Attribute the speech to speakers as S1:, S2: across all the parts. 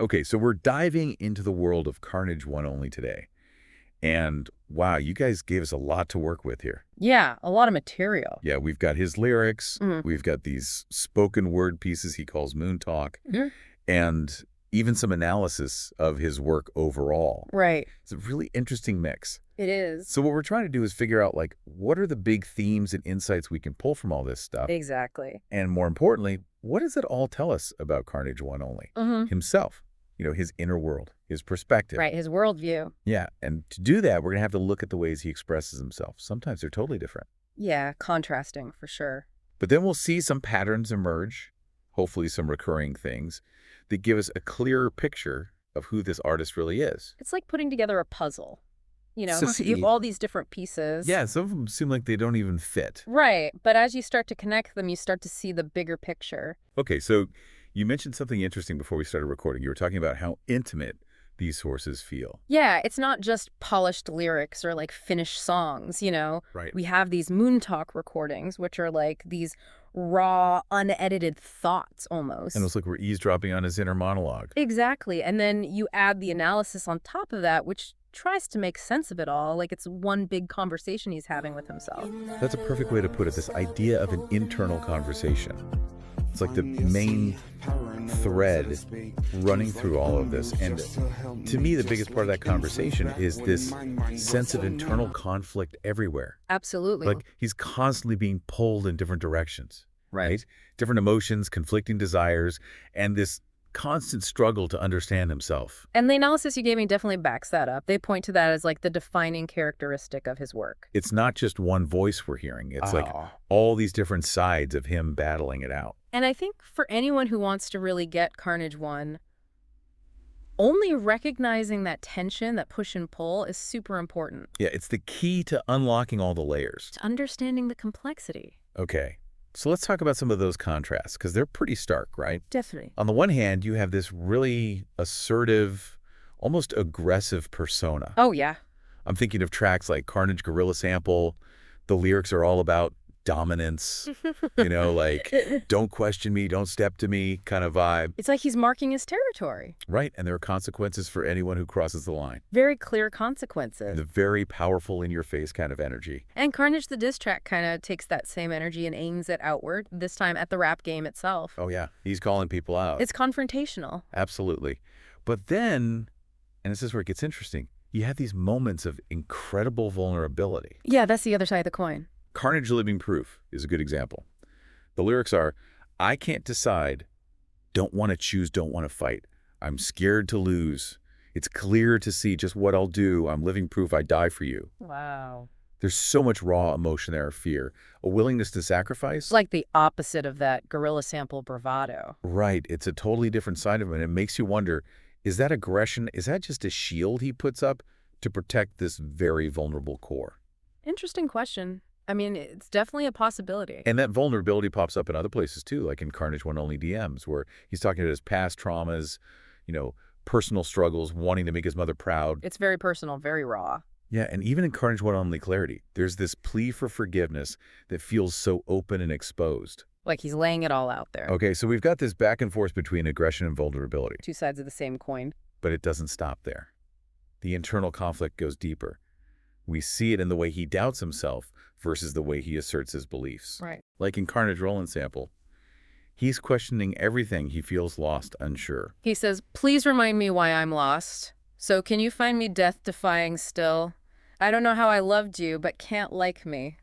S1: Okay, so we're diving into the world of Carnage One Only today. And wow, you guys gave us a lot to work with here.
S2: Yeah, a lot of material.
S1: Yeah, we've got his lyrics,
S2: Mhm.
S1: we've got these spoken word pieces he calls Moon Talk,
S2: Mhm.
S1: and even some analysis of his work overall.
S2: Right.
S1: It's a really interesting mix.
S2: It is.
S1: So what we're trying to do is figure out, like, what are the big themes and insights we can pull from all this stuff?
S2: Exactly.
S1: And more importantly, what does it all tell us about Carnage One Only?
S2: Hmm.
S1: Himself, his inner world, his perspective.
S2: Right, his worldview.
S1: Yeah, and to do that, we're going to have to look at the ways he expresses himself. Sometimes they're totally different.
S2: Yeah, contrasting for sure.
S1: But then we'll see some patterns emerge, hopefully some recurring things, that give us a clearer picture of who this artist really is.
S2: It's like putting together a puzzle.
S1: So
S2: You have
S1: see,
S2: all these different pieces.
S1: yeah, some of them seem like they don't even fit.
S2: Right, but as you start to connect them, you start to see the bigger picture.
S1: Okay, so you mentioned something interesting before we started recording. You were talking about how intimate these sources feel.
S2: Yeah, it's not just polished lyrics or like finished songs.
S1: Right.
S2: We have these Moon Talk recordings, which are like these raw, unedited thoughts
S1: And
S2: almost.
S1: it's like we're eavesdropping on his inner monologue.
S2: Exactly. And then you add the analysis on top of that, which tries to make sense of it all, like it's one big conversation he's having with himself.
S1: That's a perfect way to put it, this idea of an internal conversation. It's like the main thread running through all of this. And to me, the biggest part of that conversation is this sense of internal conflict everywhere.
S2: Absolutely.
S1: Like he's constantly being pulled in different directions,
S2: Right.
S1: right? Different emotions, conflicting desires, and this constant struggle to understand himself.
S2: And the analysis you gave me definitely backs that up. They point to that as like the defining characteristic of his work.
S1: It's not just one voice we're hearing. It's like
S2: Oh.
S1: all these different sides of him battling it out.
S2: And I think for anyone who wants to really get Carnage One, only recognizing that tension, that push and pull, is super important
S1: Yeah, it's the key to unlocking all the layers.
S2: to understanding the complexity.
S1: Okay, so let's talk about some of those contrasts, because they're pretty stark, right?
S2: Definitely.
S1: On the one hand, you have this really assertive, almost aggressive persona.
S2: Oh, yeah.
S1: I'm thinking of tracks like Carnage Gorilla Sample. The lyrics are all about dominance, like don't question me, don't step to me kind of vibe.
S2: It's like he's marking his territory.
S1: Right, and there are consequences for anyone who crosses the line.
S2: Very clear
S1: And
S2: consequences.
S1: the very powerful in-your-face kind of energy.
S2: And Carnage the diss track kind of takes that same energy and aims it outward, this time at the rap game itself.
S1: Oh yeah, he's calling people out.
S2: It's confrontational.
S1: Absolutely. But then, and this is where it gets interesting, you have these moments of incredible vulnerability.
S2: Yeah, that's the other side of the coin.
S1: Carnage Living Proof is a good example. The lyrics are, I can't decide, don't want to choose, don't want to fight. I'm scared to lose. It's clear to see just what I'll do. I'm living proof I die for you.
S2: Wow.
S1: There's so much raw emotion there, fear, a willingness to sacrifice.
S2: It's like the opposite of that gorilla sample bravado.
S1: Right. It's a totally different side of it. And it makes you wonder, is that aggression, is that just a shield he puts up to protect this very vulnerable core?
S2: Interesting question. I mean, it's definitely a possibility.
S1: And that vulnerability pops up in other places too, like in Carnage One Only DMs, where he's talking about his past traumas, personal struggles, wanting to make his mother proud.
S2: It's very personal, very raw.
S1: Yeah, and even in Carnage One Only Clarity, there's this plea for forgiveness that feels so open and exposed.
S2: Like he's laying it all out there.
S1: Okay, so we've got this back and forth between aggression and vulnerability,
S2: Two sides of the same coin.
S1: but it doesn't stop there. The internal conflict goes deeper. We see it in the way he doubts himself versus the way he asserts his beliefs.
S2: Right.
S1: Like in Carnage Roland Sample, he's questioning everything. He feels lost, unsure.
S2: He says, please remind me why I'm lost. So can you find me death-defying still? I don't know how I loved you, but can't like me.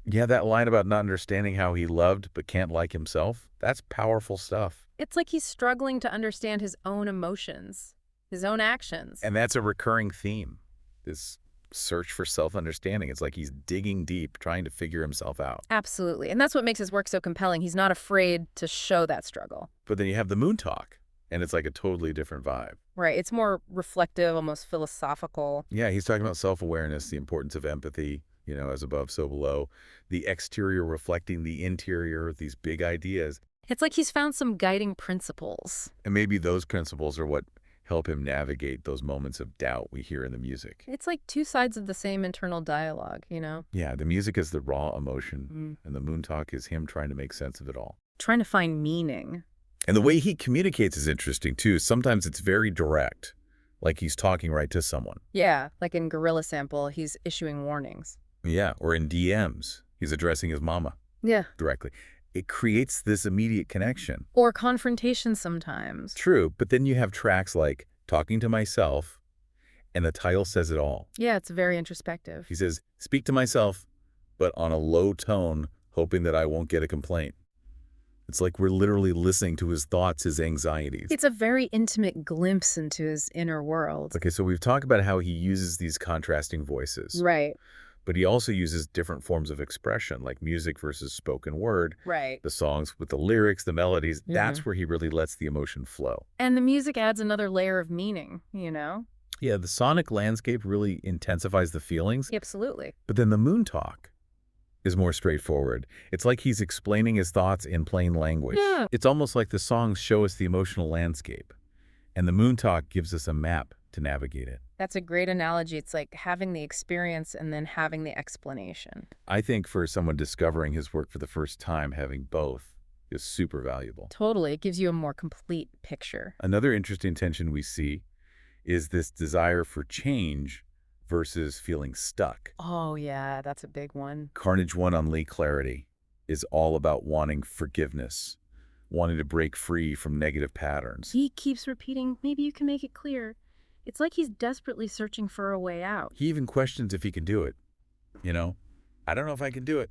S1: Yeah, that line about not understanding how he loved but can't like himself, that's powerful stuff.
S2: It's like he's struggling to understand his own emotions, his own actions.
S1: And that's a recurring theme, this search for self-understanding. It's like he's digging deep, trying to figure himself out.
S2: Absolutely. And that's what makes his work so compelling. He's not afraid to show that struggle.
S1: But then you have the Moon Talk, and it's like a totally different vibe.
S2: Right. It's more reflective, almost philosophical.
S1: Yeah, he's talking about self-awareness, the importance of empathy, as above, so below. The exterior reflecting the interior, these big ideas.
S2: It's like he's found some guiding principles.
S1: And maybe those principles are what help him navigate those moments of doubt we hear in the music.
S2: It's like two sides of the same internal dialogue,
S1: Yeah, the music is the raw emotion, and the Moon Talk is him trying to make sense of it all.
S2: Trying to find meaning.
S1: And the way he communicates is interesting, too. Sometimes it's very direct, like he's talking right to someone.
S2: Yeah, like in Gorilla Sample, he's issuing warnings.
S1: Yeah, or in DMs, he's addressing his mama
S2: Yeah.
S1: directly. It creates this immediate connection.
S2: Or confrontation sometimes.
S1: True, but then you have tracks like Talking to Myself, and the title says it all.
S2: Yeah, it's very introspective.
S1: He says, speak to myself, but on a low tone, hoping that I won't get a complaint. It's like we're literally listening to his thoughts, his anxieties.
S2: It's a very intimate glimpse into his inner world.
S1: Okay, so we've talked about how he uses these contrasting voices.
S2: Right,
S1: But he also uses different forms of expression, like music versus spoken word,
S2: right.
S1: the songs with the lyrics, the melodies. That's where he really lets the emotion flow.
S2: And the music adds another layer of meaning, you know?
S1: Yeah, the sonic landscape really intensifies the feelings.
S2: Absolutely.
S1: But then the moon talk is more straightforward. It's like he's explaining his thoughts in plain language.
S2: Yeah.
S1: It's almost like the songs show us the emotional landscape, and the moon talk gives us a map to navigate it.
S2: That's a great analogy. It's like having the experience and then having the explanation.
S1: I think for someone discovering his work for the first time, having both is super valuable.
S2: Totally. It gives you a more complete picture.
S1: Another interesting tension we see is this desire for change versus feeling stuck.
S2: Oh, yeah, that's a big one.
S1: Carnage 1nOnly Clarity is all about wanting forgiveness, wanting to break free from negative patterns.
S2: He keeps repeating, maybe you can make it clear. It's like he's desperately searching for a way out.
S1: He even questions if he can do it. You know, I don't know if I can do it.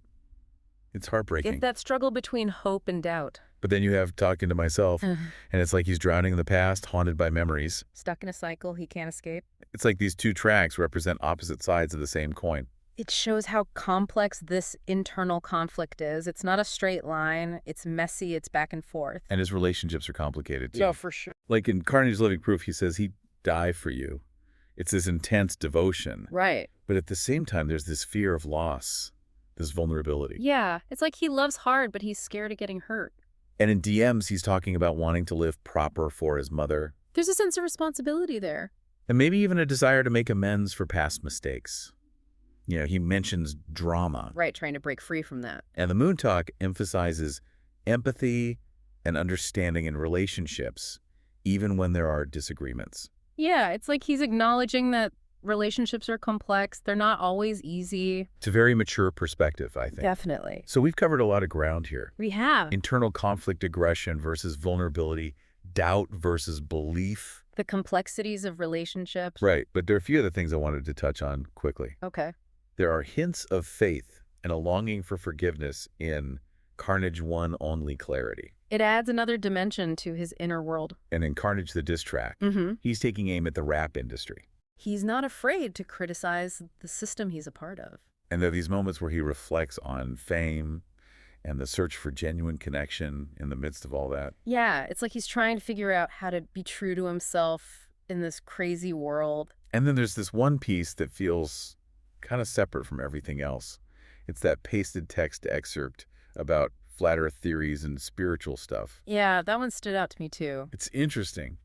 S1: It's heartbreaking.
S2: It's that struggle between hope and doubt.
S1: But then you have Talking to Myself, and it's like he's drowning in the past, haunted by memories.
S2: Stuck in a cycle he can't escape.
S1: It's like these two tracks represent opposite sides of the same coin.
S2: It shows how complex this internal conflict is. It's not a straight line. It's messy. It's back and forth.
S1: And his relationships are complicated, too.
S2: Yeah, for sure.
S1: Like in Carnage Living Proof, he says he'd die for you. It's this intense devotion.
S2: Right.
S1: But at the same time, there's this fear of loss, this vulnerability.
S2: Yeah, it's like he loves hard, but he's scared of getting hurt.
S1: And in DMs, he's talking about wanting to live proper for his mother.
S2: There's a sense of responsibility there.
S1: And maybe even a desire to make amends for past mistakes. You know, he mentions drama.
S2: Right, trying to break free from that.
S1: And the Moon Talk emphasizes empathy and understanding in relationships, even when there are disagreements.
S2: Yeah, it's like he's acknowledging that relationships are complex. They're not always easy.
S1: It's a very mature perspective, I think.
S2: Definitely.
S1: So we've covered a lot of ground here.
S2: We have.
S1: Internal conflict, aggression versus vulnerability, doubt versus belief.
S2: The complexities of relationships.
S1: Right, but there are a few other things I wanted to touch on quickly.
S2: Okay.
S1: There are hints of faith and a longing for forgiveness in Carnage 1nOnly Clarity.
S2: It adds another dimension to his inner world.
S1: And in Carnage the Diss Track, he's taking aim at the rap industry.
S2: He's not afraid to criticize the system he's a part of.
S1: And there are these moments where he reflects on fame and the search for genuine connection in the midst of all that.
S2: Yeah, it's like he's trying to figure out how to be true to himself in this crazy world.
S1: And then there's this one piece that feels kind of separate from everything else. It's that pasted text excerpt about flat earth theories and spiritual stuff.
S2: Yeah, that one stood out to me too.
S1: It's interesting,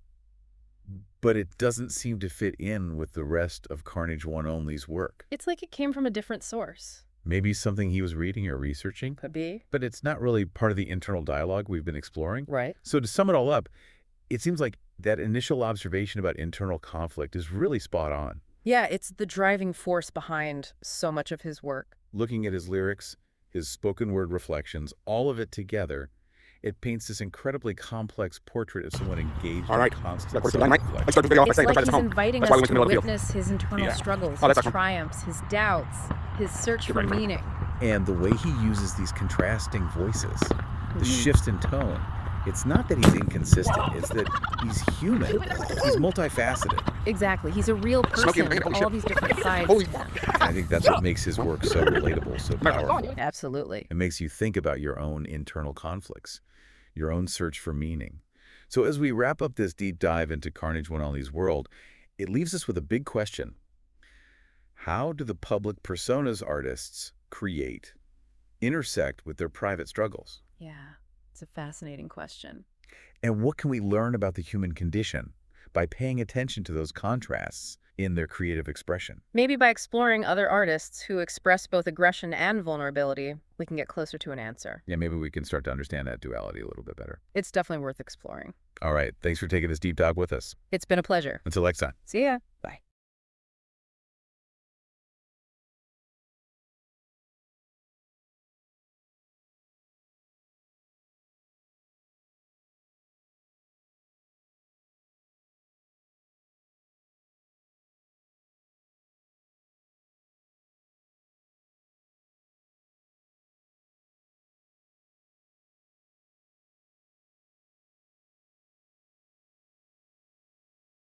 S1: but it doesn't seem to fit in with the rest of Carnage 1nOnly's work.
S2: It's like it came from a different source.
S1: Maybe something he was reading or researching,
S2: Could be.
S1: but it's not really part of the internal dialogue we've been exploring.
S2: Right.
S1: So to sum it all up, it seems like that initial observation about internal conflict is really spot on.
S2: Yeah, it's the driving force behind so much of his work.
S1: Looking at his lyrics, his spoken word reflections, all of it together, it paints this incredibly complex portrait of someone engaged in constant self-reflection.
S2: It's like he's inviting us to witness his internal struggles, his triumphs, his doubts, his search for meaning.
S1: And the way he uses these contrasting voices, the shifts in tone, it's not that he's inconsistent, it's that he's human. He's multifaceted.
S2: Exactly. He's a real person with all these different sides.
S1: I think that's what makes his work so relatable, so powerful.
S2: Absolutely.
S1: It makes you think about your own internal conflicts, your own search for meaning. So as we wrap up this deep dive into Carnage 1nOnly's world, it leaves us with a big question. How do the public personas artists create intersect with their private struggles?
S2: Yeah, it's a fascinating question.
S1: And what can we learn about the human condition by paying attention to those contrasts in their creative expression.
S2: Maybe by exploring other artists who express both aggression and vulnerability, we can get closer to an answer.
S1: Yeah, maybe we can start to understand that duality a little bit better.
S2: It's definitely worth exploring.
S1: All right. Thanks for taking this deep dive with us.
S2: It's been a pleasure.
S1: Until next time.
S2: See ya.